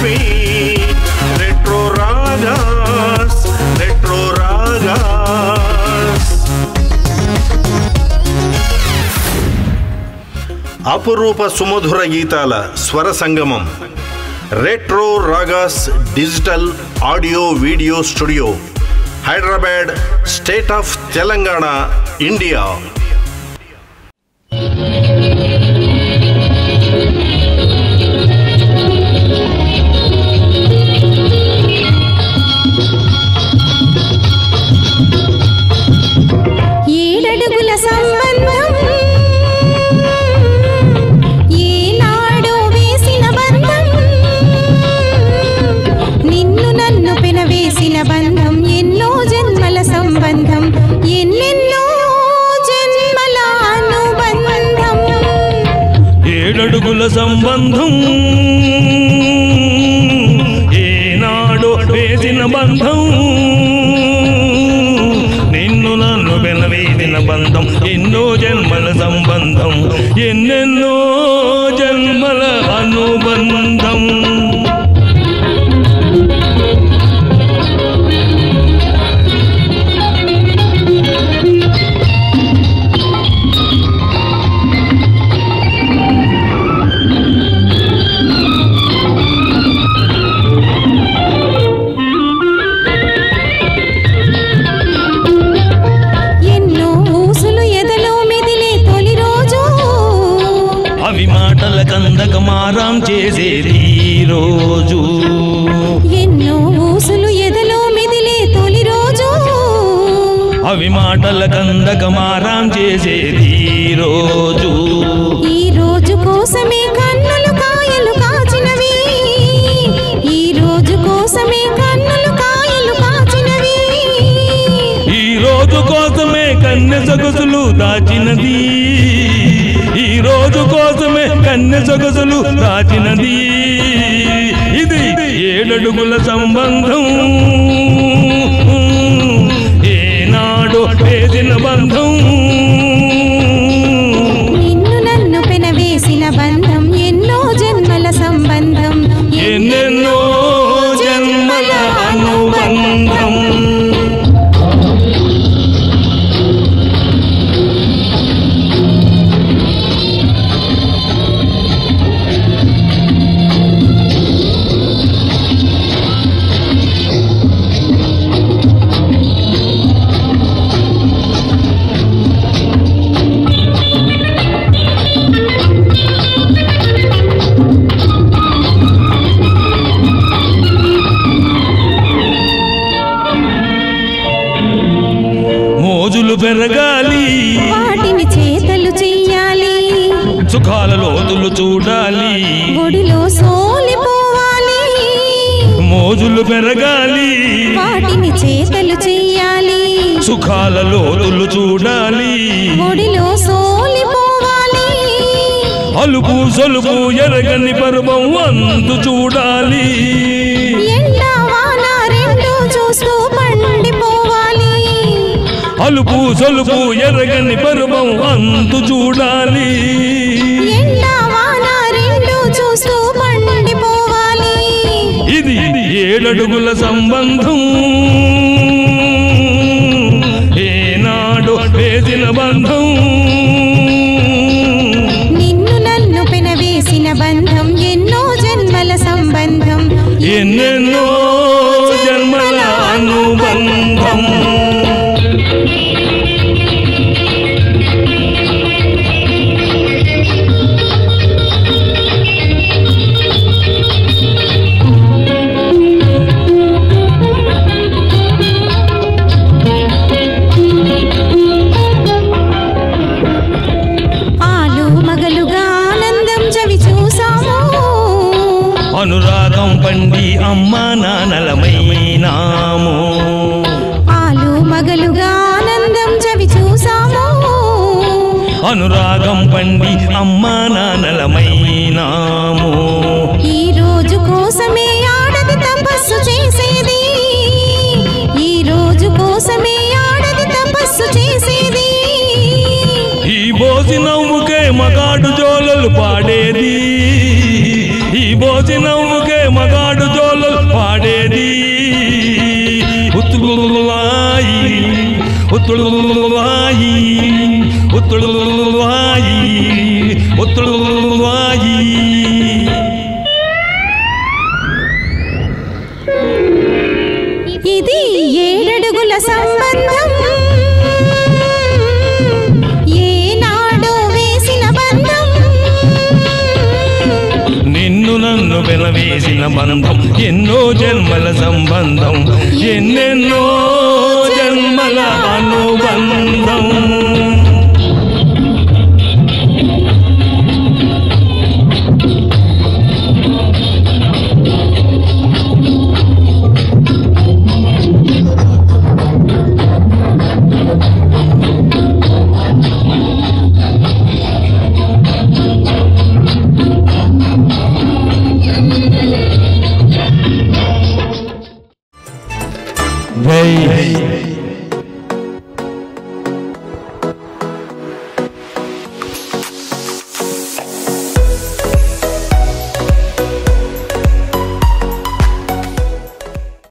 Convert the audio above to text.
feet. Retro Ragas, Retro Ragas. అపురూప సుమధుర గీతాల స్వర సంగమం. Retro ragas digital audio video studio, Hyderabad, state of Telangana, India. ఏడడుగుల సంబంధం ఏనాడో వేసిన బంధం, నిన్ను నన్ను పెనవేసిన బంధం, ఎన్నో జన్మల సంబంధం, ఎన్నెన్నో జన్మల అనుబంధం. ఏడడుగుల సంబంధం ఏనాడో వేసిన బంధం, నిన్ను నన్ను పెనవేసిన బంధం, ఎన్నో జన్మల సంబంధం, ఎన్నెన్నో జన్మల అనుబంధం. కందకమారం చేసేది రోజు, ఎన్నో ఊసులు ఎదలో మెదిలే తొలి రోజు, అవి మాటల కందకమారం చేసేది రోజు. ఈ రోజు కోసమే కన్నులు కాయలు కాచినవి, ఈ రోజు కోసమే కన్నులు కాయలు కాచినవి, ఈ రోజు కోసమే కన్నె సొగసులు దాచినది, ఈ రోజు కోసమే కన్నె సొగసులు దాచినది. ఇది ఏడడుగుల సంబంధం ఏనాడో వేసిన బంధం, నిన్ను నన్ను పెనవేసిన బంధం, ఎన్నో జన్మల సంబంధం, ఎన్నెన్నో జన్మల అనుబంధం. మోజులు పెరగాలి, వాటిని చేతలు చెయ్యాలి, సుఖాల లోతులు చూడాలి, ఒడిలో సోలిపోవాలి, మోజులు పెరగాలి, వాటిని చేతలు చెయ్యాలి, సుఖాల లోతులు చూడాలి, ఒడిలో సోలిపోవాలి, అలుపు సొలుపు ఎరగని పర్వం అంతు చూడాలి, ఎండా వాన రెండు చూస్తూ పండిపోవాలి, అలుపు సొలుపు ఎరగని పర్వం అంతు చూడాలి. ఎండా వాన రెండు చూస్తూ పండిపోవాలి. ఇది ఏడడుగుల సంబంధం ఏనాడో వేసిన బంధం, నిన్ను నన్ను పెనవేసిన బంధం, ఎన్నో జన్మల సంబంధం, ఎన్నెన్నో జన్మల అనుబంధం. అనురాగం పండి అమ్మా నాన్నలమైనాము, ఆలు మగలుగా ఆనందం చవి చూసాము, అనురాగం పండి అమ్మా నాన్నలమైనాము. ఈ రోజు కోసమే ఆడది తపస్సు చేసేది, ఈ రోజు కోసమే ఆడది తపస్సు చేసేది, ఈ బోసి నవ్వుకే మగాడు జోలలు పాడేది, ఈ భోజనముకే మగాడు జోలు పాడేది ఉత్తులులాయి ఉత్తులులాయి ఉత్తులులాయి ఉత్తులులాయి. ఇది 7 అడుగుల సంబంధం, ఏనాడో వేసిన బంధం, నిన్ను నన్ను వెనవేసిన బంధం, ఎన్నో జన్మల సంబంధం, ఎన్నెన్నో జన్మల అనుబంధం. Hey.